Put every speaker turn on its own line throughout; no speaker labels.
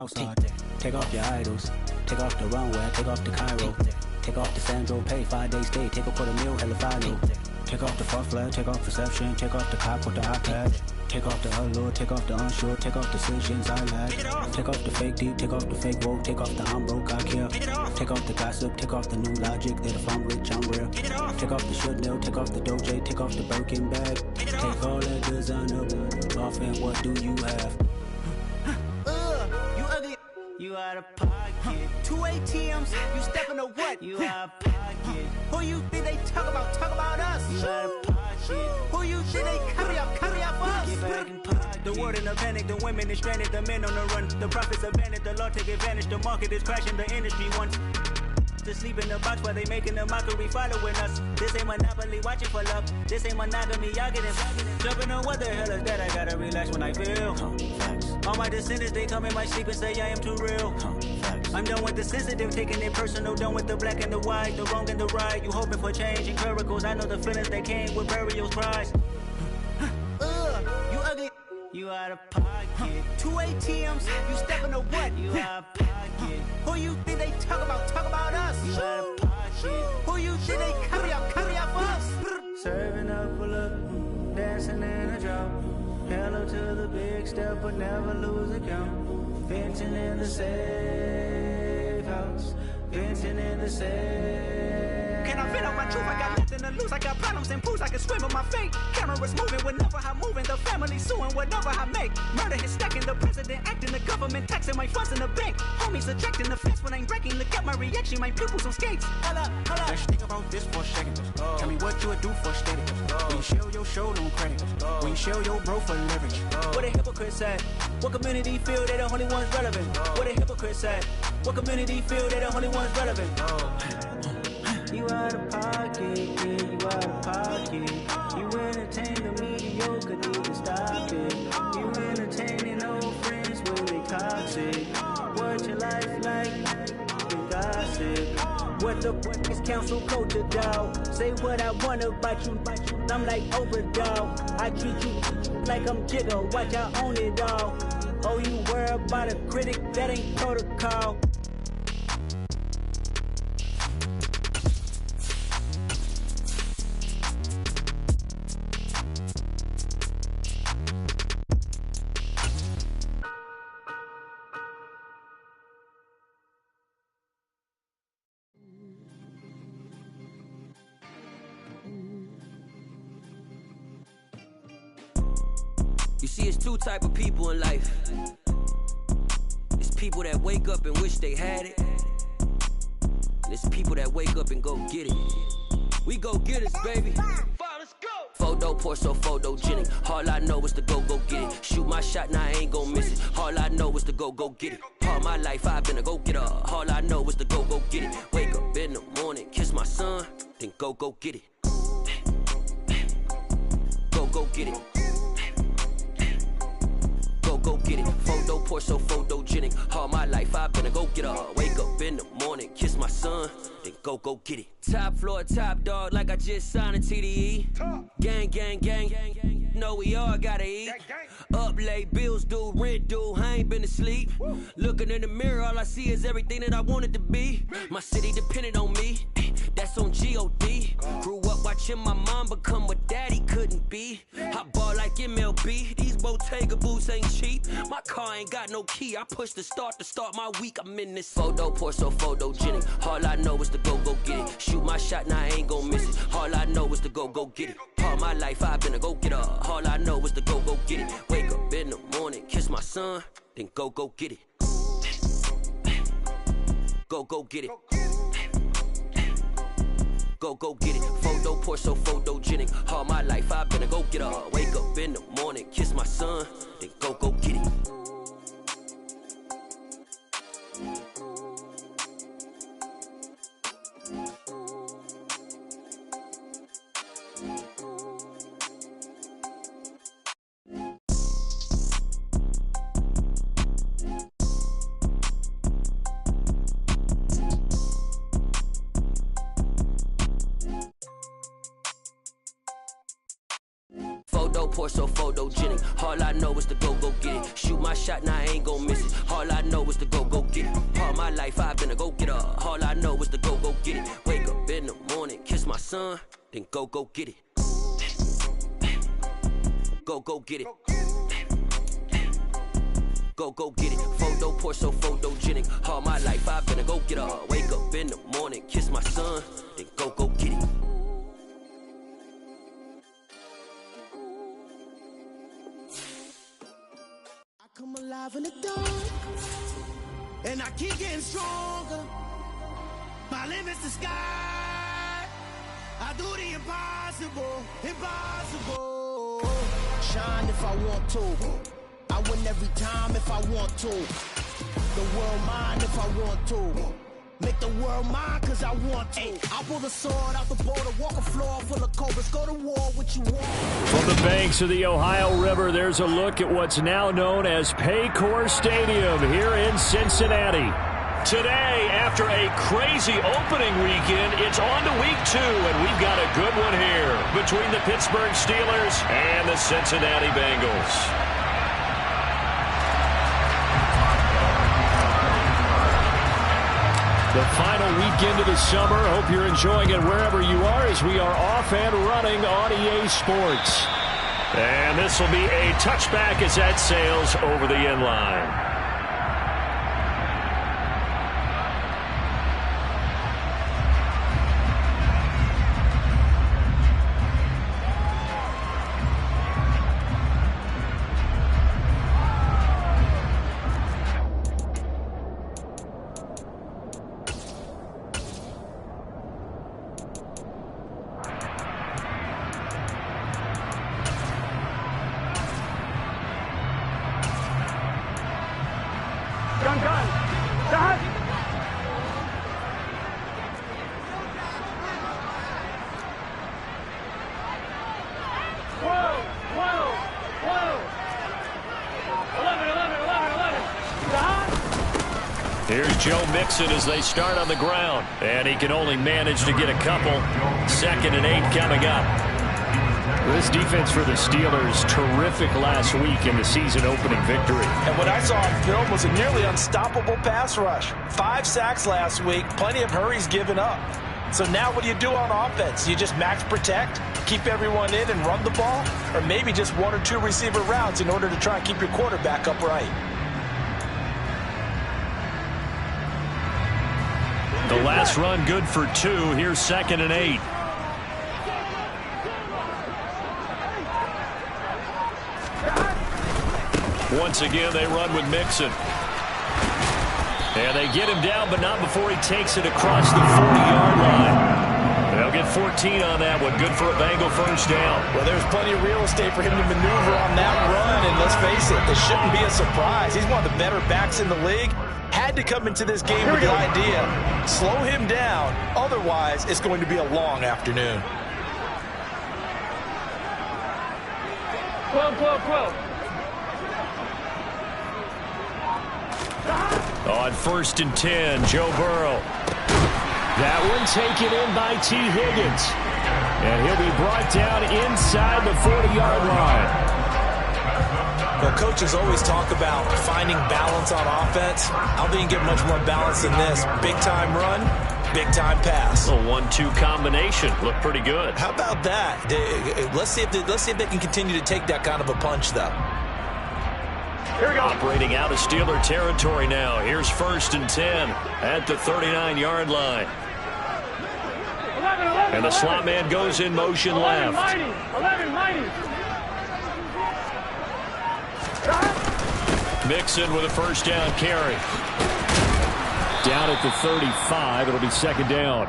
outside. Take off your idols. Take off the runway. Take off the Cairo. Take off the Sandro Pay. 5 days stay. Take a quarter meal. Hella final. Take off the far flag. Take off perception. Take off the cop with the iPad. Take off the allure. Take off the unsure. Take off decisions I lack. Take off the fake deep. Take off the fake woke. Take off the I'm broke. I care. Take off the gossip. Take off the new logic that if I'm rich I'm real. Take off the should know. Take off the Doja. Take off the Birkin bag. Take all that designer off and what do you have?
You ugly. You out of pocket. 2 ATMs. You stepping to what? You out of pocket. Who you think they talk about? Talk about us. You out of pocket. Who you think they carry up for us? Get back in pocket. The world in a panic. The women is stranded. The men on the run. The profits abandoned. The law take advantage. The market is crashing. The industry wants to sleep in the box while they making a mockery following us. This ain't Monopoly, watching for love. This ain't monogamy, y'all getting jumping on what the hell is that? I gotta relax when I feel. All my descendants, they come in my sleep and say I am too real. I'm done with the sensitive, taking it personal. Done with the black and the white, the wrong and the right. You hoping for change and miracles. I know the feelings that came with burials, cries. You ugly. You out of pocket. 2 ATMs. You stepping to what? You out of pocket. Who you think they talk about? Talk about us. You out of pocket. Who you think they carry up for us? Serving up a look, dancing in a drop. Hello to the big step, but never lose account. Venting in the safe house. Venting in the safe. Can I vent out my truth? I got nothing to lose. I got problems and proofs. I can swim with my fate. Cameras moving whenever I'm moving. The family suing whatever I make. Murder is stacking. The president acting. The government taxing my funds in the bank. Homies attracting the fence when I'm breaking. Look at my reaction. My pupils on skates. Holla.
Let's think about this for a second. Tell me what you would do for steady. When you show your show, no credit. When you show your bro for leverage.
What a hypocrite said. What community feel they the only ones relevant? What a hypocrite said. What community feel they the only ones relevant? You out of pocket, yeah, you out of pocket. You entertain the mediocre, need to stop it. You entertaining old friends when they toxic. What your life like? You gossip. What the fuck is council culture, dog? Say what I want about you, I'm like overdog. I treat you like I'm Jigga, watch I own it all. Oh, you worry about a critic, that ain't protocol.
You see, it's two type of people in life. It's people that wake up and wish they had it, and it's people that wake up and go get it. We go get it, baby. Let's go. Photo pour so photogenic. All I know is to go get it. Shoot my shot, now I ain't gon' miss it. All I know is to go get it. All my life I've been a go getter. All I know is to go get it. Wake up in the morning, kiss my son, then go get it. Go get it. Go get it. Photo pour so photogenic. All my life I've been a go getter. Wake up in the morning, kiss my son, then go get it. Top floor, top dog, like I just signed a TDE. Gang, gang, gang. Know we all gotta eat. Up late, bills due, rent due. I ain't been asleep. Looking in the mirror, all I see is everything that I wanted to be. My city depended on me. That's on G.O.D. Grew up watching my mom become what daddy couldn't be. I ball like MLB. These Bottega boots ain't cheap. My car ain't got no key. I push the start to start my week. I'm in this photo pour so photogenic. All I know is to go get it. Shoot my shot, now I ain't gon' miss it. All I know is to go get it. All my life I've been a go getter. All I know is to go get it. Wake up in the morning, kiss my son, then go get it. Go get it. Go get it. Photo pour so photogenic. All my life I've been a go getter. Wake up in the morning, kiss my son, then go get it. Porsche, so photogenic. All I know is to go get it. Shoot my shot, now I ain't gon' miss it. All I know is to go get it. All my life I've been a go-getter. All I know is to go get it. Wake up in the morning, kiss my son, then go get it. Go get it. Go get it. Photo Porsche, so photogenic. All my life I've been a go-getter. Wake up in the morning, kiss my son, then go get it.
I come alive in the dark, and I keep getting stronger. My limit's the sky. I do the impossible, impossible. Shine if I want to. I win every time if I want to. The world mine if I want to. Make the world mine cause I want to. I pull the sword out the border, walk a floor full of cobras, go to war what you want.
From the banks of the Ohio River, there's a look at what's now known as Paycor Stadium here in Cincinnati. Today, after a crazy opening weekend, it's on to week 2, and we've got a good one here between the Pittsburgh Steelers and the Cincinnati Bengals. The final weekend of the summer. Hope you're enjoying it wherever you are as we are off and running on EA Sports. And this will be a touchback as that sails over the end line. Here's Joe Mixon as they start on the ground. And he can only manage to get a couple. 2nd and 8 coming up. This defense for the Steelers, terrific last week in the season-opening victory.
And what I saw on film was a nearly unstoppable pass rush. 5 sacks last week, plenty of hurries given up. So now what do you do on offense? You just max protect, keep everyone in and run the ball? Or maybe just 1 or 2 receiver routes in order to try and keep your quarterback upright?
The last run good for 2. Here's 2nd and 8. Once again, they run with Mixon. And they get him down, but not before he takes it across the 40-yard line. They'll get 14 on that one. Good for a Bengal first down.
Well, there's plenty of real estate for him to maneuver on that run. And let's face it, this shouldn't be a surprise. He's one of the better backs in the league. Had to come into this game with the idea, slow him down. Otherwise, it's going to be a long afternoon.
12. On 1st and 10, Joe Burrow. That one taken in by T. Higgins. And he'll be brought down inside the 40-yard line.
Well, coaches always talk about finding balance on offense. I don't think you get much more balance than this. Big-time run, big-time pass.
A 1-2 combination. Looked pretty good.
How about that? Let's see if they can continue to take that kind of a punch, though.
Here we go. Operating out of Steeler territory now. Here's 1st and 10 at the 39-yard line. 11, and the slot man goes in motion 11, left. 11. Mixon with a first down carry. Down at the 35. It'll be 2nd down.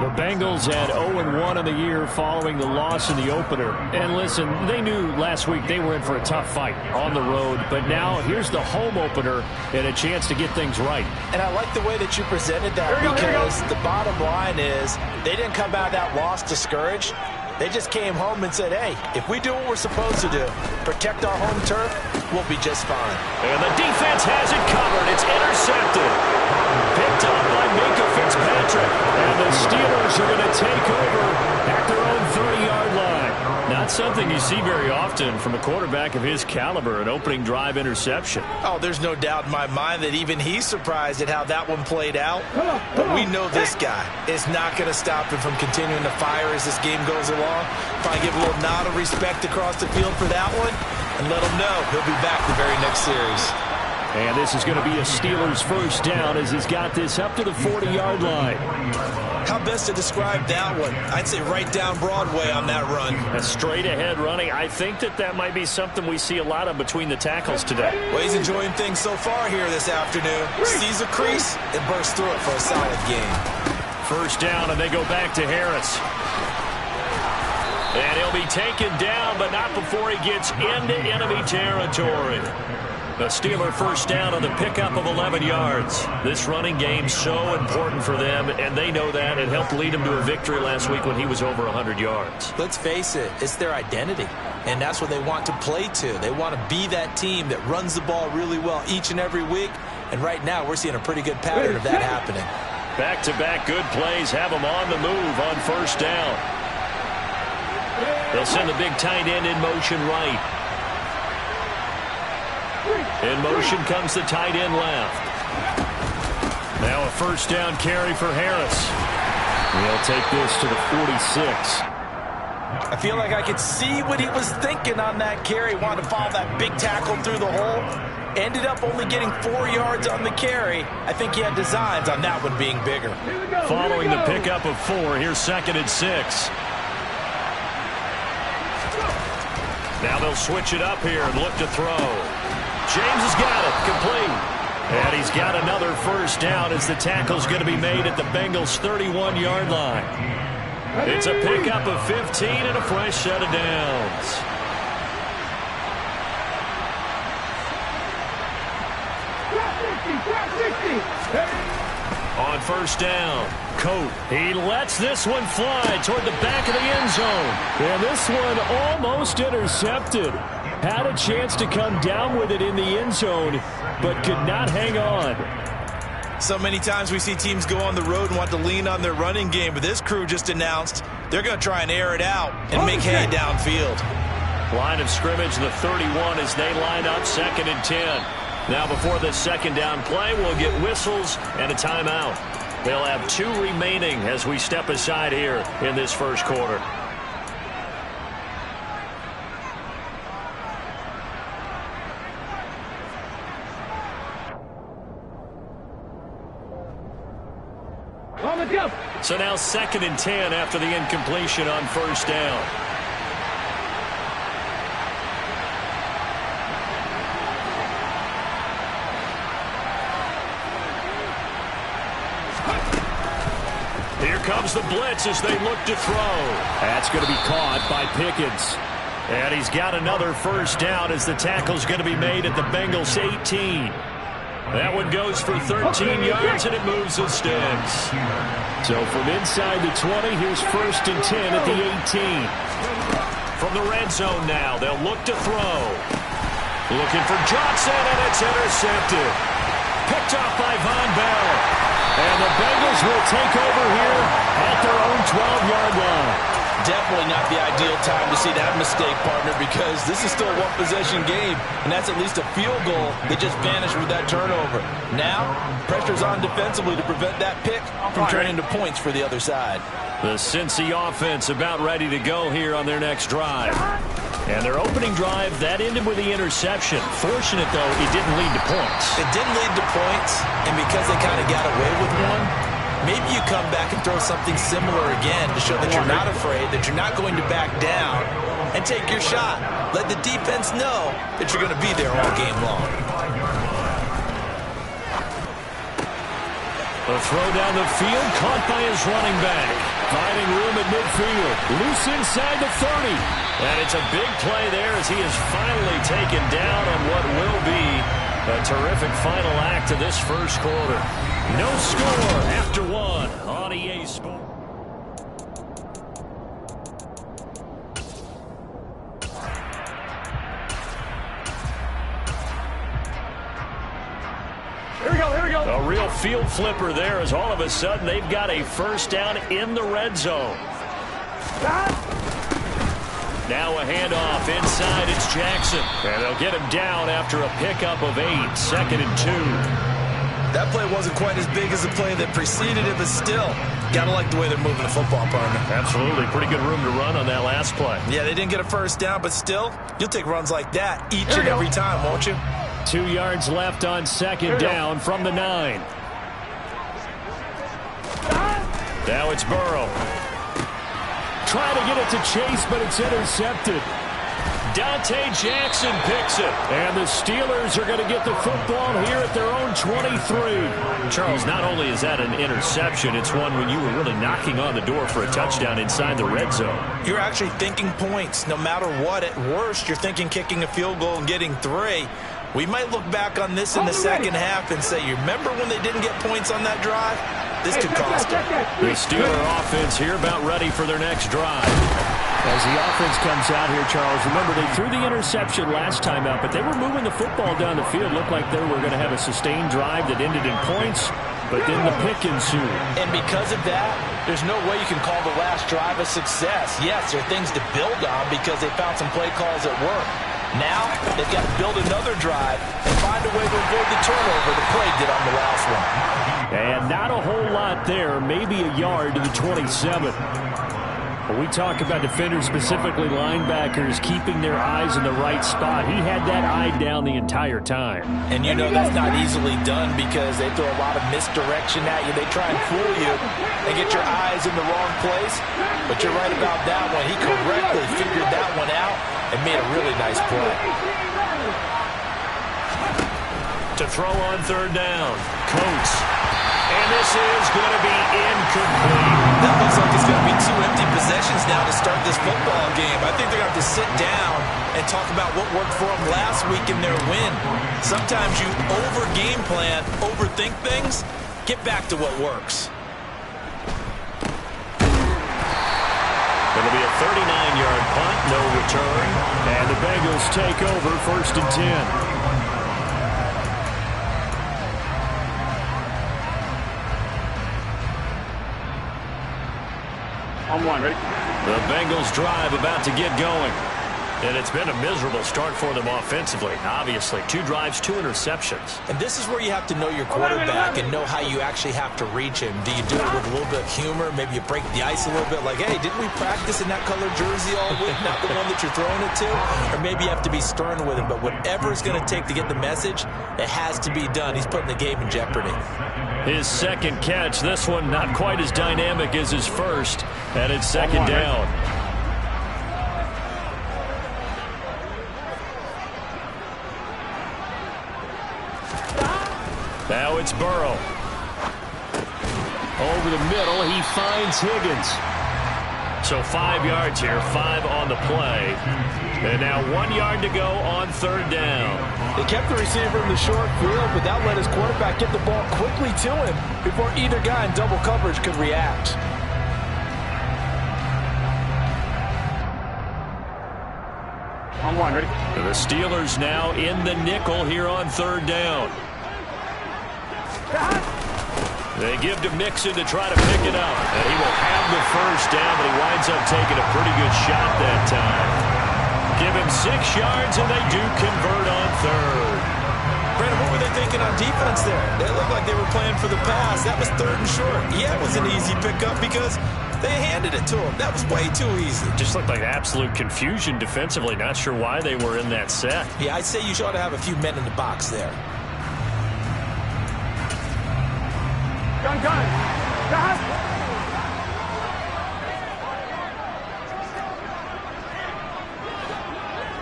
The Bengals had 0-1 on the year following the loss in the opener. And listen, they knew last week they were in for a tough fight on the road. But now here's the home opener and a chance to get things right.
And I like the way that you presented that because the bottom line is they didn't come out of that loss discouraged. They just came home and said, hey, if we do what we're supposed to do, protect our home turf, we'll be just fine.
And the defense has it covered. It's intercepted. Picked up by Minkah Fitzpatrick. And the Steelers are going to take over at their own 30-yard line. Now Not something you see very often from a quarterback of his caliber, an opening drive interception.
Oh, there's no doubt in my mind that even he's surprised at how that one played out. But we know this guy is not going to stop him from continuing to fire as this game goes along. Probably give a little nod of respect across the field for that one and let him know he'll be back the very next series.
And this is going to be a Steelers first down as he's got this up to the 40-yard line.
How best to describe that one? I'd say right down Broadway on that run.
A straight-ahead running. I think that might be something we see a lot of between the tackles today.
Well, he's enjoying things so far here this afternoon. Sees a crease and bursts through it for a solid game.
First down, and they go back to Harris. And he'll be taken down, but not before he gets into enemy territory. A Steeler first down on the pickup of 11 yards. This running game so important for them, and they know that. It helped lead them to a victory last week when he was over 100 yards.
Let's face it, it's their identity, and that's what they want to play to. They want to be that team that runs the ball really well each and every week, and right now we're seeing a pretty good pattern of that happening.
Back-to-back good plays have them on the move on first down. They'll send the big tight end in motion right. In motion comes the tight end left. Now a first down carry for Harris. He'll take this to the 46.
I feel like I could see what he was thinking on that carry. Wanted to follow that big tackle through the hole. Ended up only getting 4 yards on the carry. I think he had designs on that one being bigger.
Following the pickup of 4, here's 2nd and 6. Now they'll switch it up here and look to throw. James has got it, complete. And he's got another first down as the tackle's going to be made at the Bengals' 31-yard line. It's a pickup of 15 and a fresh set of downs. On first down, Coat. He lets this one fly toward the back of the end zone. And this one almost intercepted. Had a chance to come down with it in the end zone, but could not hang on.
So many times we see teams go on the road and want to lean on their running game, but this crew just announced they're going to try and air it out and make hay downfield.
Line of scrimmage, the 31 as they line up 2nd and 10. Now before the second down play, we'll get whistles and a timeout. They'll have 2 remaining as we step aside here in this first quarter. So now 2nd and 10 after the incompletion on first down. Here comes the blitz as they look to throw. That's going to be caught by Pickens. And he's got another first down as the tackle's going to be made at the Bengals' 18. That one goes for 13 yards, and it moves the sticks. So from inside the 20, here's 1st and 10 at the 18. From the red zone now, they'll look to throw. Looking for Johnson, and it's intercepted. Picked off by Von Bell. And the Bengals will take over here at their own 12-yard line.
Definitely not the ideal time to see that mistake, partner, because this is still a one-possession game, and that's at least a field goal that just vanished with that turnover. Now, pressure's on defensively to prevent that pick from turning into points for the other side.
The Cincy offense about ready to go here on their next drive. And their opening drive, that ended with the interception. Fortunate, though, it didn't lead to points.
It didn't lead to points, and because they kind of got away with one, maybe you come back and throw something similar again to show that you're not afraid, that you're not going to back down, and take your shot. Let the defense know that you're going to be there all game long.
A throw down the field, caught by his running back. Finding room at midfield. Loose inside the 30. And it's a big play there as he is finally taken down on what will be a terrific final act of this first quarter. No score after 1 on EA Sports. A real field flipper there as all of a sudden they've got a first down in the red zone. Now a handoff inside. It's Jackson. And they'll get him down after a pickup of 8. 2nd and 2.
That play wasn't quite as big as the play that preceded it, but still, got to like the way they're moving the football, partner.
Absolutely. Pretty good room to run on that last play.
Yeah, they didn't get a first down, but still, you'll take runs like that each and every time, won't you?
2 yards left on 2nd down from the 9. Now it's Burrow. Trying to get it to Chase, but it's intercepted. Dante Jackson picks it. And the Steelers are going to get the football here at their own 23. Charles, not only is that an interception, it's one when you were really knocking on the door for a touchdown inside the red zone.
You're actually thinking points. No matter what, at worst, you're thinking kicking a field goal and getting 3. We might look back on this in the second half and say, you remember when they didn't get points on that drive? This could cost them.
The Steeler offense here about ready for their next drive. As the offense comes out here, Charles, remember they threw the interception last time out, but they were moving the football down the field. Looked like they were going to have a sustained drive that ended in points, but then the pick ensued.
And because of that, there's no way you can call the last drive a success. Yes, there are things to build on because they found some play calls at work. Now, they've got to build another drive and find a way to avoid the turnover the play did on the last one.
And not a whole lot there, maybe a yard to the 27. When we talk about defenders, specifically linebackers, keeping their eyes in the right spot, he had that eye down the entire time.
And you know that's not easily done because they throw a lot of misdirection at you. They try and fool you and get your eyes in the wrong place. But you're right about that one. He correctly figured that one out and made a really nice play.
To throw on 3rd down, Coates. And this is going to be incomplete.
That looks like it's going to be 2 empty possessions now to start this football game. I think they're going to have to sit down and talk about what worked for them last week in their win. Sometimes you over-game plan, overthink things. Get back to what works.
It'll be a 39-yard punt, no return. And the Bengals take over 1st and 10.
Ready?
The Bengals drive about to get going. And it's been a miserable start for them offensively. Obviously, 2 drives, 2 interceptions.
And this is where you have to know your quarterback and know how you actually have to reach him. Do you do it with a little bit of humor? Maybe you break the ice a little bit like, hey, didn't we practice in that color jersey all week, not the one that you're throwing it to? Or maybe you have to be stern with him. But whatever it's going to take to get the message, it has to be done. He's putting the game in jeopardy.
His 2nd catch, this one not quite as dynamic as his first. And it's 2nd down. Now it's Burrow. Over the middle, he finds Higgins. So 5 yards here, 5 on the play. And now 1 yard to go on 3rd down.
They kept the receiver in the short field, but that let his quarterback get the ball quickly to him before either guy in double coverage could react.
On 1, ready?
The Steelers now in the nickel here on 3rd down. They give to Mixon to try to pick it up. And he will have the 1st down, but he winds up taking a pretty good shot that time. Give him 6 yards, and they do convert on 3rd.
Brandon, what were they thinking on defense there? They looked like they were playing for the pass. That was 3rd and short. Yeah, it was an easy pickup because they handed it to him. That was way too easy.
Just looked like absolute confusion defensively. Not sure why they were in that set.
Yeah, I'd say you ought to have a few men in the box there.
Gun. Gun.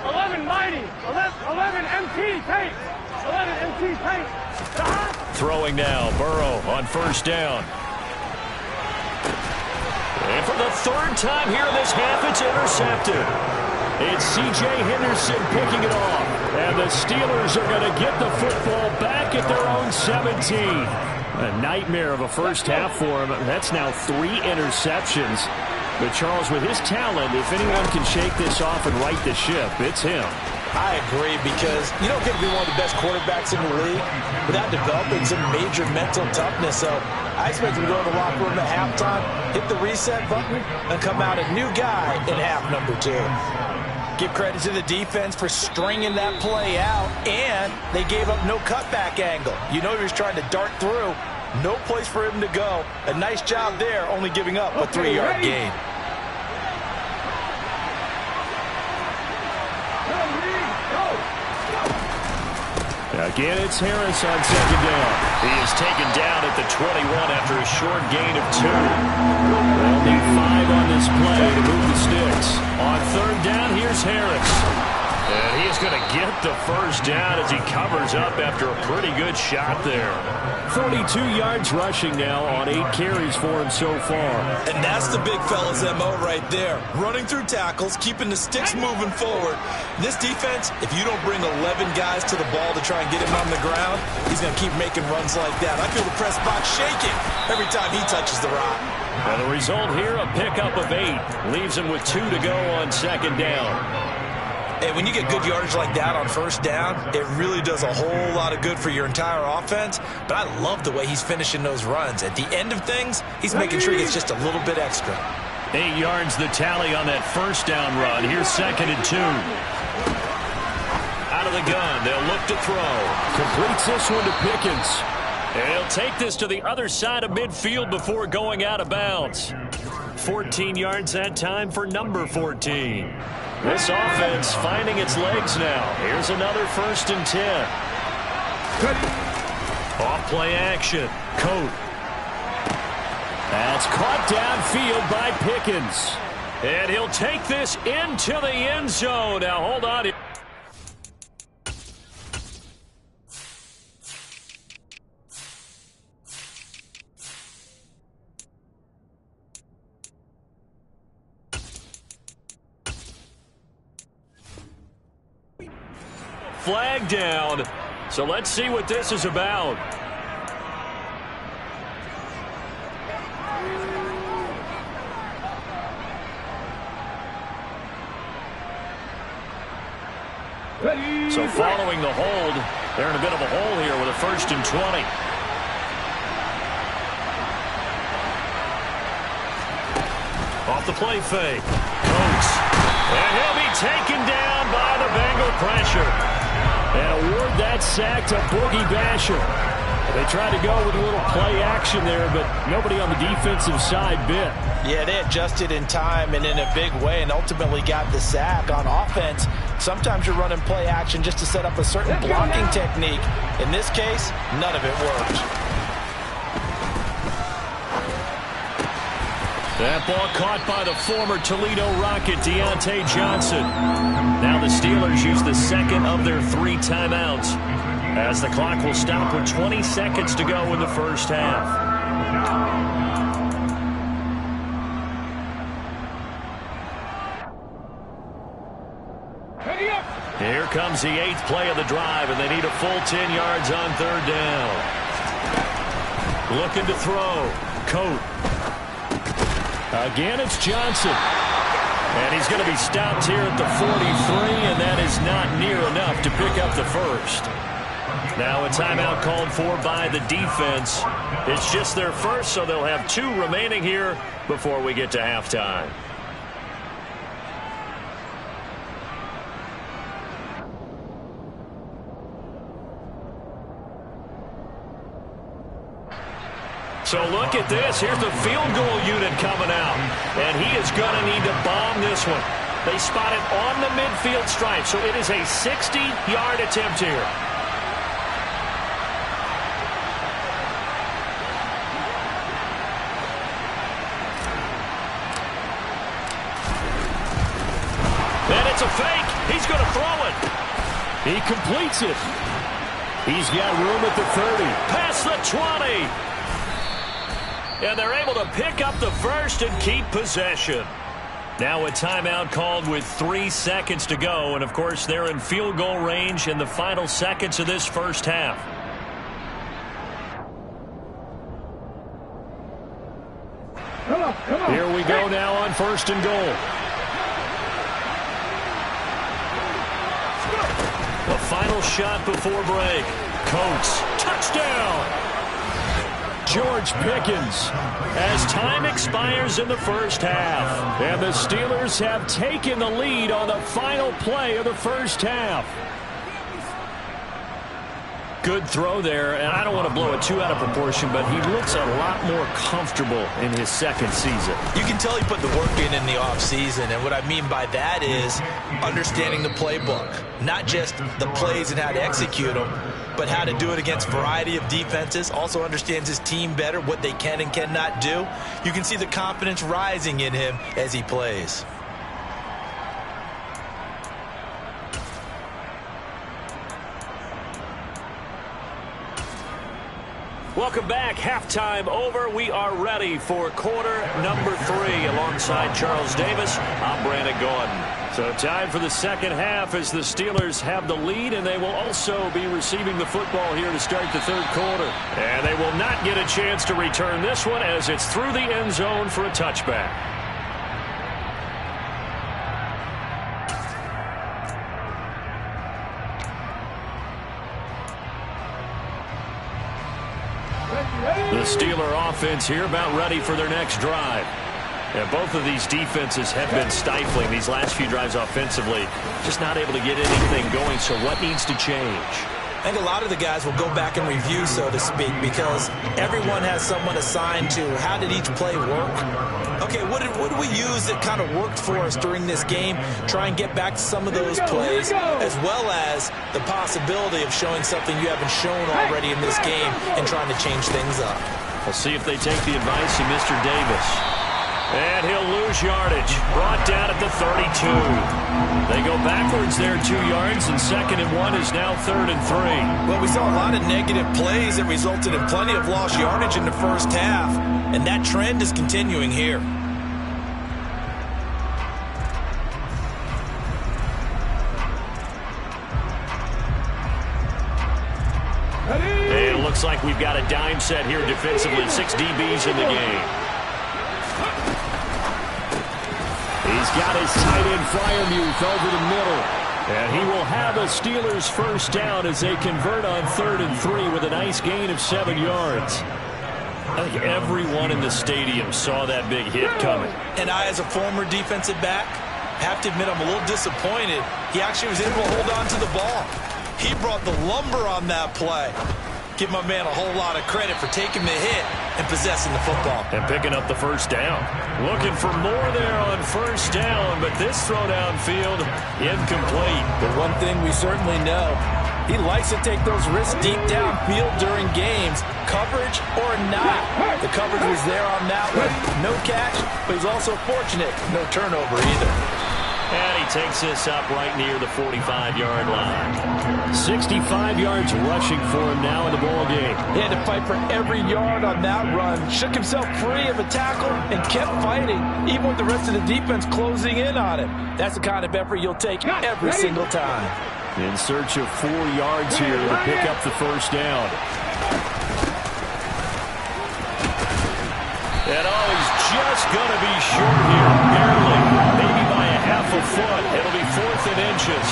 11 mighty. 11 MT paint. 11 MT paint.
Throwing now, Burrow on 1st down. And for the 3rd time here in this half, it's intercepted. It's C.J. Henderson picking it off. And the Steelers are going to get the football back at their own 17. A nightmare of a first half for him. That's now 3 interceptions. But Charles, with his talent, if anyone can shake this off and right the ship, it's him.
I agree, because you don't get to be one of the best quarterbacks in the league without developing some major mental toughness. So I expect him to go to the locker room at halftime, hit the reset button, and come out a new guy in half number 2. Give credit to the defense for stringing that play out, and they gave up no cutback angle. You know he was trying to dart through. No place for him to go. A nice job there, only giving up a 3-yard gain.
Again, it's Harris on second down. He is taken down at the 21 after a short gain of 2. They'll need 5 on this play to move the sticks. On third down, here's Harris. And he is going to get the first down as he covers up after a pretty good shot there. 42 yards rushing now on 8 carries for him so far.
And that's the big fella's MO right there. Running through tackles, keeping the sticks moving forward. This defense, if you don't bring 11 guys to the ball to try and get him on the ground, he's going to keep making runs like that. I feel the press box shaking every time he touches the rock.
And the result here, a pickup of 8. Leaves him with 2 to go on second down.
And when you get good yardage like that on first down, it really does a whole lot of good for your entire offense. But I love the way he's finishing those runs. At the end of things, he's making sure he gets just a little bit extra.
8 yards the tally on that first down run. Here's 2nd and 2. Out of the gun, they'll look to throw. Completes this one to Pickens. And he'll take this to the other side of midfield before going out of bounds. 14 yards that time for number 14. This offense finding its legs now. Here's another 1st and 10. Off play action. Coat. That's caught downfield by Pickens. And he'll take this into the end zone. Now hold on. Flag down. So let's see what this is about. So following the hold, they're in a bit of a hole here with a 1st and 20. Off the play fake. Coates. And he'll be taken down by the Bengal pressure. And award that sack to Boogie Basham. They tried to go with a little play action there, but nobody on the defensive side bit.
Yeah, they adjusted in time and in a big way and ultimately got the sack. On offense, sometimes you're running play action just to set up a certain blocking technique. In this case, none of it worked.
That ball caught by the former Toledo Rocket, Deontay Johnson. Now the Steelers use the 2nd of their 3 timeouts, as the clock will stop with 20 seconds to go in the first half. Here comes the 8th play of the drive, and they need a full 10 yards on 3rd down. Looking to throw. Coat. Again, it's Johnson. And he's going to be stopped here at the 43, and that is not near enough to pick up the first. Now a timeout called for by the defense. It's just their first, so they'll have 2 remaining here before we get to halftime. So look at this. Here's the field goal unit coming out. And he is going to need to bomb this one. They spot it on the midfield stripe, so it is a 60-yard attempt here. And it's a fake. He's going to throw it. He completes it. He's got room at the 30. Past the 20. And they're able to pick up the first and keep possession. Now a timeout called with 3 seconds to go. And, of course, they're in field goal range in the final seconds of this first half. Here we go now on 1st and goal. The final shot before break. Coates, touchdown. George Pickens as time expires in the first half. And the Steelers have taken the lead on the final play of the first half. Good throw there, and I don't want to blow it too out of proportion, but he looks a lot more comfortable in his second season.
You can tell he put the work in the offseason, and what I mean by that is understanding the playbook. Not just the plays and how to execute them, but how to do it against a variety of defenses. Also understands his team better, what they can and cannot do. You can see the confidence rising in him as he plays.
Welcome back. Halftime over. We are ready for quarter number 3. Alongside Charles Davis, I'm Brandon Gordon. So time for the second half as the Steelers have the lead, and they will also be receiving the football here to start the third quarter. And they will not get a chance to return this one as it's through the end zone for a touchback. The Steeler offense here about ready for their next drive. And both of these defenses have been stifling these last few drives offensively. Just not able to get anything going, so what needs to change?
I think a lot of the guys will go back and review, so to speak, because everyone has someone assigned to how did each play work. Okay, what did we use that kind of worked for us during this game? Try and get back to some of those plays, as well as the possibility of showing something you haven't shown already in this game and trying to change things up.
We'll see if they take the advice of Mr. Davis. And he'll lose yardage. Brought down at the 32. They go backwards there 2 yards, and 2nd and 1 is now 3rd and 3.
Well, we saw a lot of negative plays that resulted in plenty of lost yardage in the first half, and that trend is continuing here.
And it looks like we've got a dime set here defensively. 6 DBs in the game. He's got his tight end Freiermuth over the middle. And he will have a Steelers first down as they convert on 3rd and 3 with a nice gain of 7 yards. I think everyone in the stadium saw that big hit coming.
And I, as a former defensive back, have to admit I'm a little disappointed. He actually was able to hold on to the ball. He brought the lumber on that play. Give my man a whole lot of credit for taking the hit and possessing the football.
And picking up the first down. Looking for more there on first down, but this throw downfield incomplete.
But one thing we certainly know, he likes to take those risks deep downfield during games, coverage or not. The coverage was there on that one. No catch, but he's also fortunate. No turnover either.
And he takes this up right near the 45-yard line. 65 yards rushing for him now in the ball game.
He had to fight for every yard on that run. Shook himself free of a tackle and kept fighting, even with the rest of the defense closing in on him. That's the kind of effort you'll take every single time.
In search of 4 yards here to pick up the first down. And he's just going to be short here, barely, maybe by a half a foot. It'll be 4th and inches.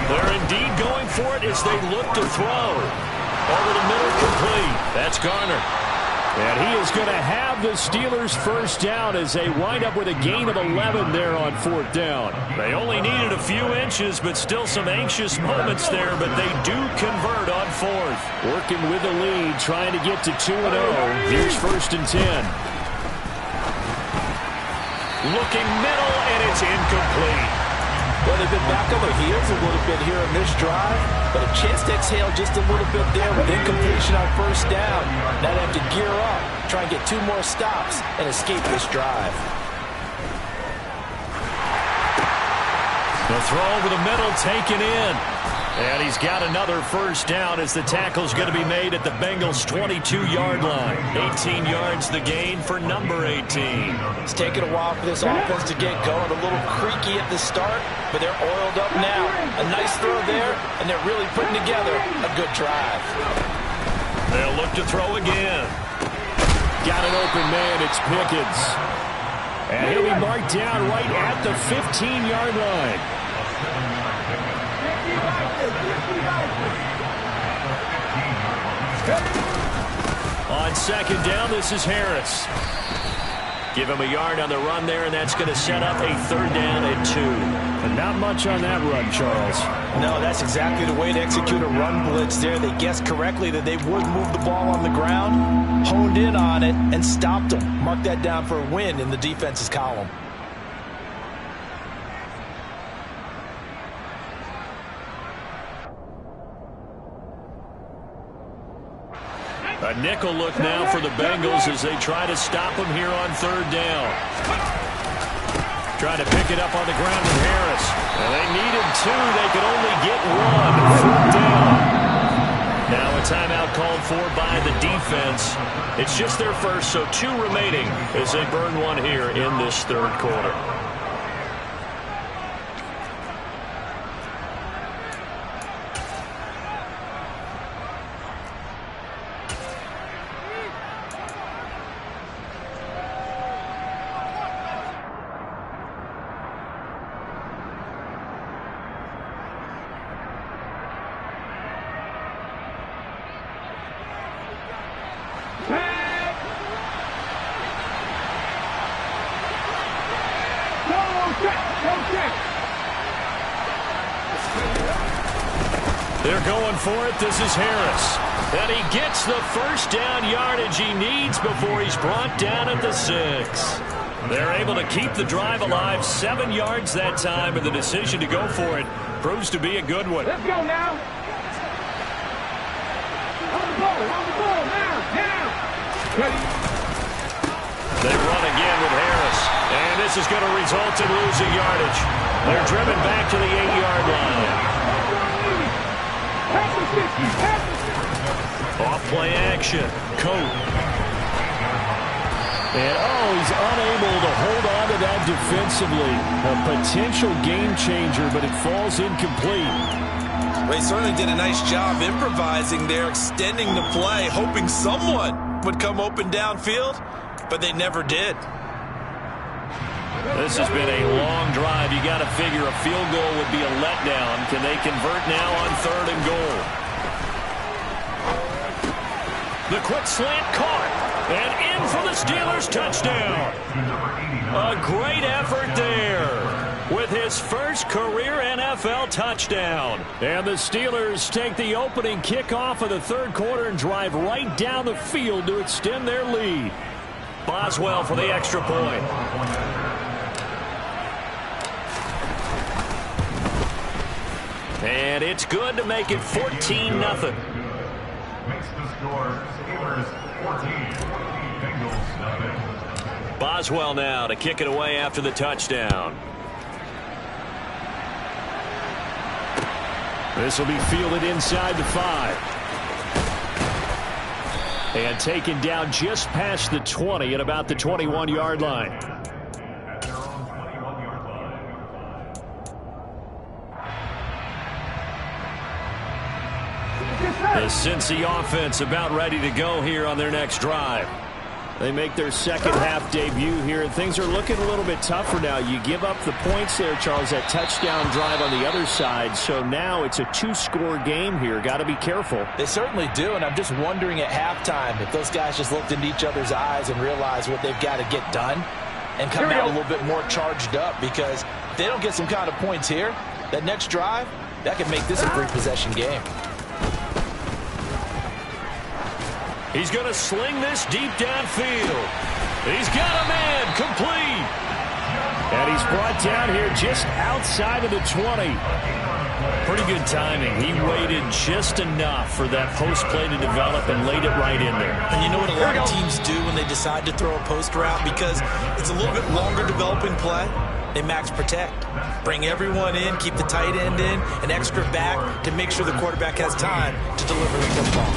They're indeed going for it as they look to throw. Over the middle, complete. That's Garner. And he is going to have the Steelers first down as they wind up with a gain of 11 there on 4th down. They only needed a few inches, but still some anxious moments there, but they do convert on 4th. Working with the lead, trying to get to 2-0. Here's 1st and 10. Looking middle, and it's incomplete.
Well, they've been back on their heels a little bit here in this drive, but a chance to exhale just a little bit there with incompletion on first down. Now they have to gear up, try and get 2 more stops, and escape this drive.
The throw over the middle, taken in. And he's got another first down as the tackle's going to be made at the Bengals' 22-yard line. 18 yards the gain for number 18.
It's taken a while for this offense to get going. A little creaky at the start, but they're oiled up now. A nice throw there, and they're really putting together a good drive.
They'll look to throw again. Got an open man, it's Pickens. And he'll be marked down right at the 15-yard line. On second down, this is Harris. Give him a yard on the run there, and that's going to set up a 3rd down and 2.
And not much on that run, Charles.
No, that's exactly the way to execute a run blitz there. They guessed correctly that they would move the ball on the ground, honed in on it, and stopped them. Mark that down for a win in the defense's column.
A nickel look now for the Bengals as they try to stop him here on 3rd down. Trying to pick it up on the ground with Harris. And they needed 2. They could only get 1. 4th down. Now a timeout called for by the defense. It's just their first, so 2 remaining as they burn 1 here in this 3rd quarter. They're going for it. This is Harris. And he gets the 1st down yardage he needs before he's brought down at the 6. They're able to keep the drive alive. 7 yards that time, and the decision to go for it proves to be a good one.
Let's go now. On the ball, now.
They run again with Harris. And this is going to result in losing yardage. They're driven back to the 8-yard line. Off play action. Coat.
And he's unable to hold on to that defensively. A potential game changer, but it falls incomplete.
They certainly did a nice job improvising there, extending the play, hoping someone would come open downfield, but they never did.
This has been a long drive. You got to figure a field goal would be a letdown. Can they convert now on 3rd and goal? The quick slant caught. And in for the Steelers touchdown. A great effort there with his first career NFL touchdown.
And the Steelers take the opening kickoff of the 3rd quarter and drive right down the field to extend their lead.
Boswell for the extra point. And it's good to make it 14-0.
Makes the score Steelers 14, Bengals nothing.
Boswell now to kick it away after the touchdown.
This will be fielded inside the 5. And taken down just past the 20 at about the 21-yard line.
At their own 21-yard line.
The Cincy offense about ready to go here on their next drive.
They make their second half debut here, and things are looking a little bit tougher now. You give up the points there, Charles, that touchdown drive on the other side. So now it's a 2-score game here. Got to be careful.
They certainly do, and I'm just wondering at halftime if those guys just looked into each other's eyes and realized what they've got to get done and come out a little bit more charged up, because if they don't get some kind of points here, that next drive, that could make this a 3-possession game.
He's going to sling this deep downfield. He's got a man complete.
And he's brought down here just outside of the 20.
Pretty good timing. He waited just enough for that post play to develop and laid it right in there.
And you know what a lot of teams do when they decide to throw a post route? Because it's a little bit longer developing play. They max protect. Bring everyone in, keep the tight end in, an extra back to make sure the quarterback has time to deliver the football.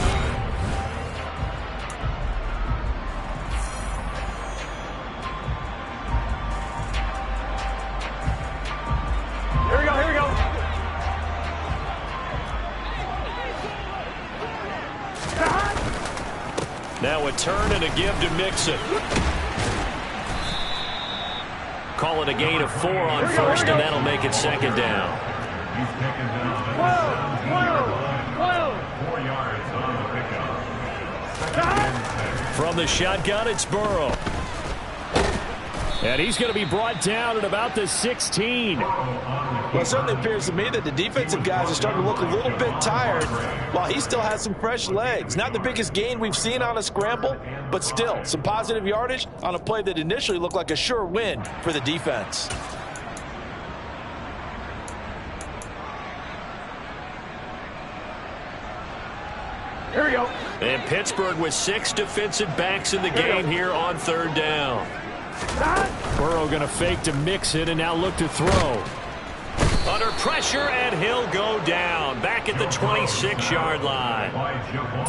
Now a turn and a give to Mixon. Call it a gain of 4 on first, and that'll make it second down.
He's taken down at the 7-yard line. 4 yards on the pickup.
From the shotgun, it's Burrow. And he's going to be brought down at about the 16.
Well, it certainly appears to me that the defensive guys are starting to look a little bit tired while he still has some fresh legs. Not the biggest gain we've seen on a scramble, but still some positive yardage on a play that initially looked like a sure win for the defense.
Here we go.
And Pittsburgh with 6 defensive backs in the game here on 3rd down. Burrow going to fake to mix it and now look to throw. Under pressure, and he'll go down. Back at the 26-yard line.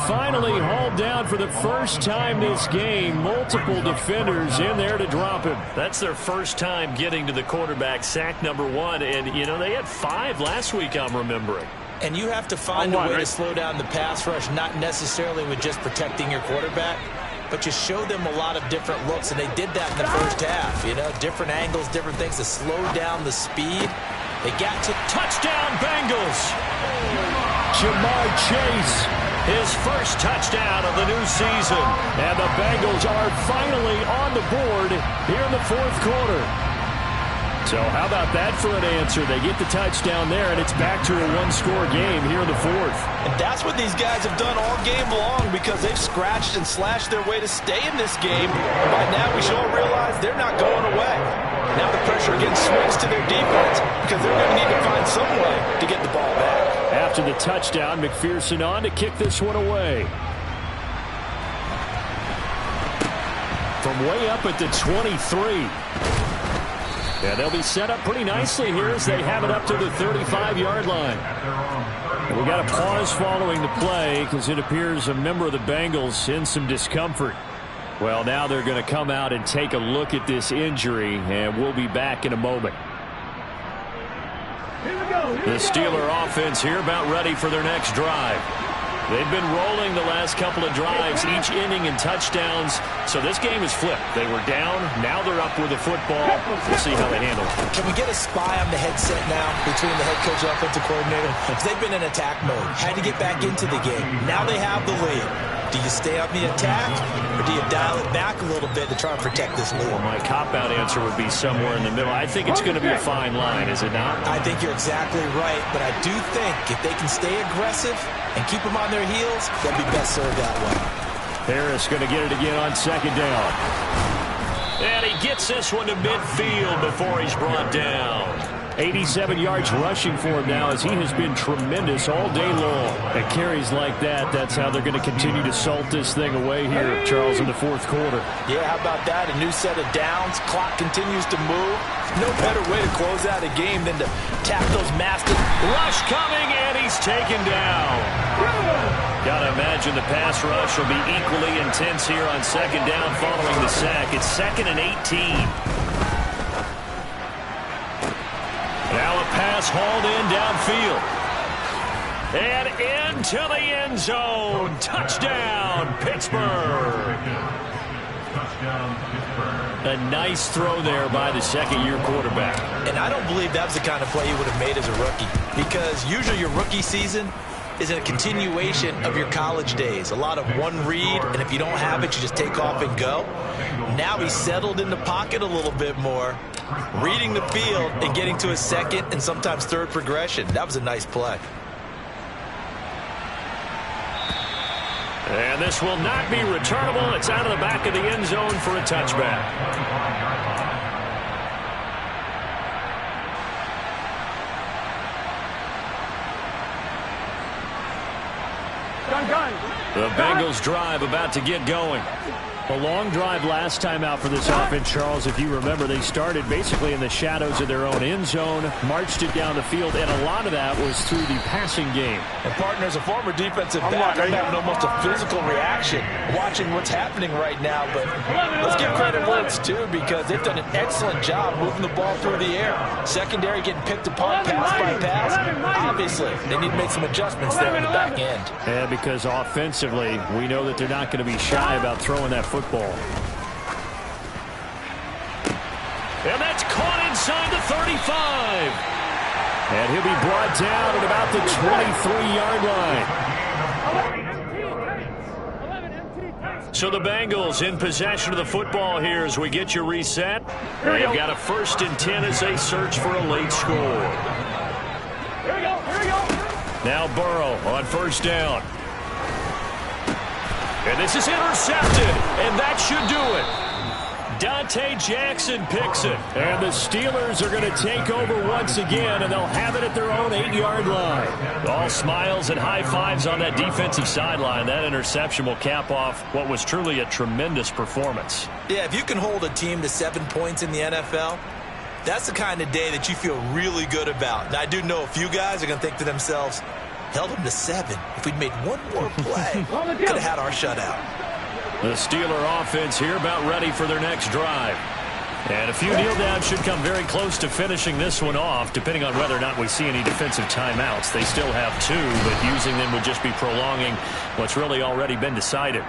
Finally hauled down for the first time this game. Multiple defenders in there to drop him. That's their first time getting to the quarterback, sack number 1. And, you know, they had 5 last week, I'm remembering.
And you have to find a way to slow down the pass rush, not necessarily with just protecting your quarterback, but you show them a lot of different looks, and they did that in the first half. You know, different angles, different things to slow down the speed. They got to
touchdown Bengals. Jamar Chase, his first touchdown of the new season. And the Bengals are finally on the board here in the 4th quarter. So how about that for an answer? They get the touchdown there, and it's back to a 1-score game here in the 4th.
And that's what these guys have done all game long because they've scratched and slashed their way to stay in this game. And by now, we should all realize they're not going away. Now the pressure again swings to their defense because they're going to need to find some way to get the ball back.
After the touchdown, McPherson on to kick this one away. From way up at the 23. Yeah, they'll be set up pretty nicely here as they have it up to the 35-yard line. We got a pause following the play because it appears a member of the Bengals in some discomfort. Well, now they're going to come out and take a look at this injury, and we'll be back in a moment. The Steeler offense here about ready for their next drive. They've been rolling the last couple of drives, each inning in touchdowns. So this game is flipped. They were down. Now they're up with the football. We'll see how they handle it.
Can we get a spy on the headset now between the head coach and offensive coordinator? Because they've been in attack mode. Had to get back into the game. Now they have the lead. Do you stay on the attack, or do you dial it back a little bit to try and protect this lead?
Well, my cop-out answer would be somewhere in the middle. I think it's going to be a fine line, is it not?
I think you're exactly right, but I do think if they can stay aggressive and keep them on their heels, they'll be best served that way.
Harris going to get it again on 2nd down. And he gets this one to midfield before he's brought down. 87 yards rushing for him now as he has been tremendous all day long. At carries like that, that's how they're going to continue to salt this thing away here, Charles, in the 4th quarter.
Yeah, how about that? A new set of downs. Clock continues to move. No better way to close out a game than to tap those masters.
Rush coming, and he's taken down. Gotta imagine the pass rush will be equally intense here on 2nd down following the sack. It's 2nd and 18. Now a pass hauled in downfield. And into the end zone. Touchdown, Pittsburgh. A nice throw there by the 2nd-year quarterback.
And I don't believe that was the kind of play he would have made as a rookie. Because usually your rookie season is a continuation of your college days. A lot of one read, and if you don't have it, you just take off and go. Now he's settled in the pocket a little bit more, reading the field and getting to his 2nd and sometimes 3rd progression. That was a nice play.
And this will not be returnable. It's out of the back of the end zone for a touchback. The Bengals drive about to get going. A long drive last time out for this offense, Charles. If you remember, they started basically in the shadows of their own end zone, marched it down the field, and a lot of that was through the passing game.
And, partner, as a former defensive back, I'm having almost a physical reaction watching what's happening right now. But let's give credit where it's due because they've done an excellent job moving the ball through the air. Secondary getting picked apart pass by pass. Obviously, they need to make some adjustments there in the back end.
Yeah, because offensively, we know that they're not going to be shy about throwing that football. And that's caught inside the 35. And he'll be brought down at about the 23-yard line. So the Bengals in possession of the football here as we get you reset. They've got a 1st and 10 as they search for a late score.
Here we go.
Now Burrow on 1st down. And this is intercepted, and that should do it. Dante Jackson picks it. And the Steelers are going to take over once again, and they'll have it at their own 8-yard line. All smiles and high fives on that defensive sideline. That interception will cap off what was truly a tremendous performance.
Yeah, if you can hold a team to 7 points in the NFL, that's the kind of day that you feel really good about. Now, I do know a few guys are going to think to themselves, held them to 7. If we'd made one more play, could have had our shutout.
The Steeler offense here about ready for their next drive. And a few kneel downs should come very close to finishing this one off, depending on whether or not we see any defensive timeouts. They still have 2, but using them would just be prolonging what's really already been decided.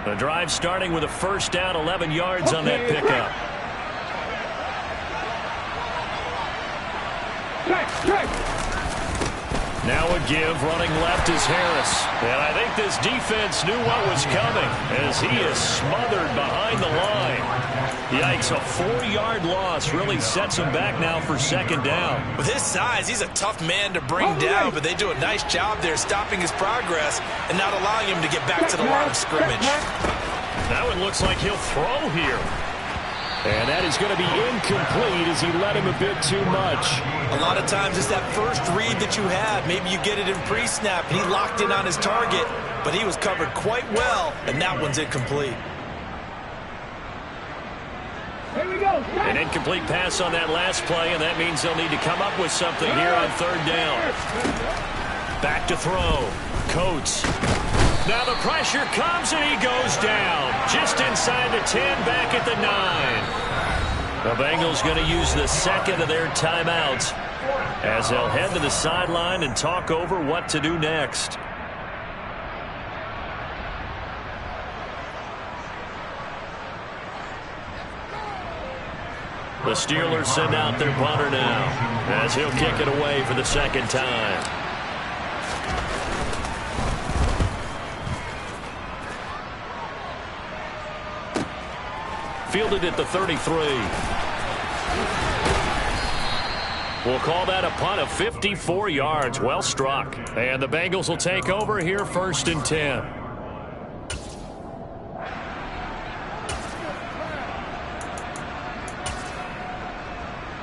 The drive starting with a 1st down, 11 yards on that pickup. Now a give, running left is Harris. And I think this defense knew what was coming as he is smothered behind the line. Yikes, a 4-yard loss really sets him back now for 2nd down.
With his size, he's a tough man to bring down, but they do a nice job there stopping his progress and not allowing him to get back to the line of scrimmage.
That one looks like he'll throw here. And that is going to be incomplete as he let him a bit too much.
A lot of times it's that first read that you have. Maybe you get it in pre-snap, and he locked in on his target, but he was covered quite well, and that one's incomplete.
Here we go.
An incomplete pass on that last play, and that means they'll need to come up with something here on 3rd down. Back to throw. Coates. Now the pressure comes, and he goes down. Just inside the 10, back at the 9. The Bengals going to use the 2nd of their timeouts as they'll head to the sideline and talk over what to do next. The Steelers send out their punter now as he'll kick it away for the 2nd time. Fielded at the 33. We'll call that a punt of 54 yards. Well struck. And the Bengals will take over here 1st and 10.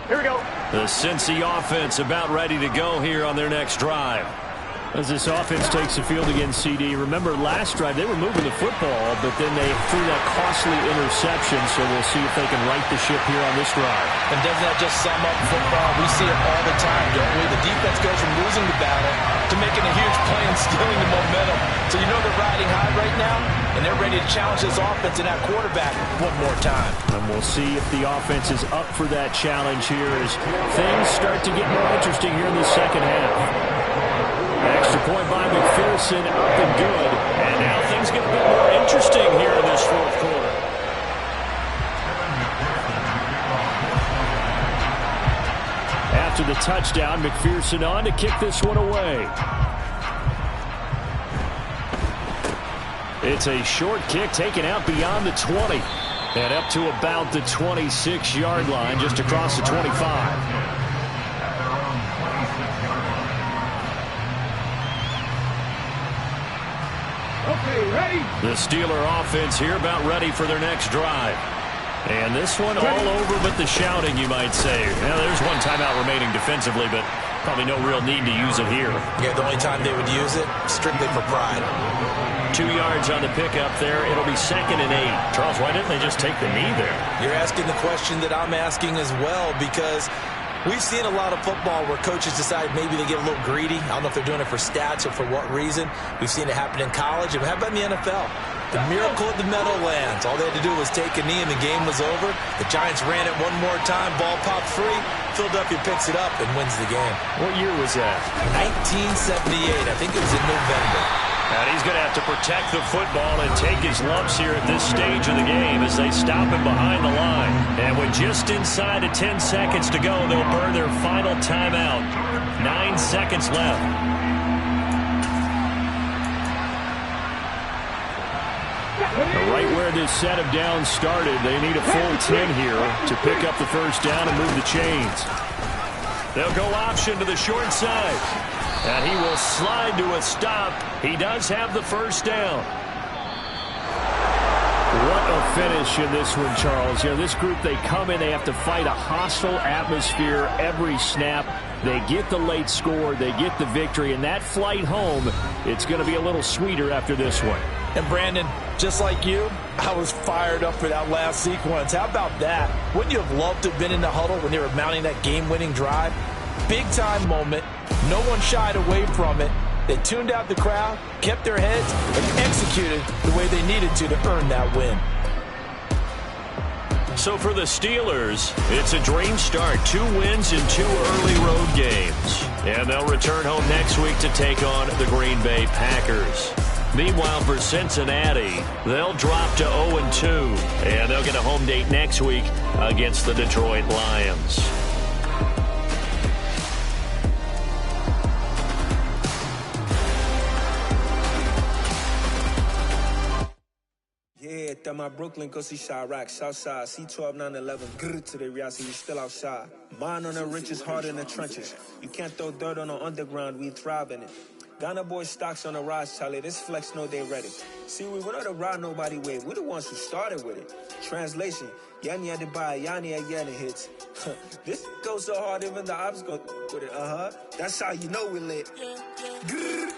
Here we go.
The Cincy offense about ready to go here on their next drive.
As this offense takes the field against CD, remember last drive they were moving the football, but then they threw that costly interception, so we'll see if they can right the ship here on this drive.
And doesn't that just sum up football? We see it all the time, don't we? The defense goes from losing the battle to making a huge play and stealing the momentum. So you know they're riding high right now, and they're ready to challenge this offense and that quarterback one more time.
And we'll see if the offense is up for that challenge here as things start to get more interesting here in the 2nd half. Extra point by McPherson, up and good. And now things get a bit more interesting here in this 4th quarter. After the touchdown, McPherson on to kick this one away. It's a short kick taken out beyond the 20. And up to about the 26-yard line, just across the 25.
Ready.
The Steeler offense here about ready for their next drive. And this one all over but the shouting, you might say. Now, there's one timeout remaining defensively, but probably no real need to use it here.
Yeah, the only time they would use it, strictly for pride.
2 yards on the pickup there. It'll be 2nd and 8. Charles, why didn't they just take the knee there?
You're asking the question that I'm asking as well, because we've seen a lot of football where coaches decide maybe they get a little greedy. I don't know if they're doing it for stats or for what reason. We've seen it happen in college. And how about in the NFL? The miracle at the Meadowlands. All they had to do was take a knee and the game was over. The Giants ran it one more time. Ball popped free. Philadelphia picks it up and wins the game.
What year was that?
1978. I think it was in November.
And he's going to have to protect the football and take his lumps here at this stage of the game as they stop him behind the line. And with just inside of 10 seconds to go, they'll burn their final timeout. 9 seconds left. Right where this set of downs started, they need a full 10 here to pick up the first down and move the chains. They'll go option to the short side. And he will slide to a stop. He does have the first down. What a finish in this one, Charles. You know, this group, they come in, they have to fight a hostile atmosphere every snap. They get the late score, they get the victory, and that flight home, it's going to be a little sweeter after this one.
And Brandon, just like you, I was fired up for that last sequence. How about that? Wouldn't you have loved to have been in the huddle when they were mounting that game-winning drive? Big-time moment. No one shied away from it. They tuned out the crowd, kept their heads, and executed the way they needed to earn that win.
So for the Steelers, it's a dream start. 2 wins in 2 early road games. And they'll return home next week to take on the Green Bay Packers. Meanwhile, for Cincinnati, they'll drop to 0-2. And they'll get a home date next week against the Detroit Lions.
Yeah, that my Brooklyn, go see Chirac, Southside, C12, 911, grrr to the Rias, we still outside. Mine on the richest, heart in the trenches. You can't throw dirt on the underground, we thrive in it. Ghana boys stocks on the rise, Charlie, this flex know they ready. See, we went on the ride nobody wave, we the ones who started with it. Translation, Yanni had to buy, Yanni at Yanni hits. This goes so hard, even the ops go with it, That's how you know we lit. Grrr.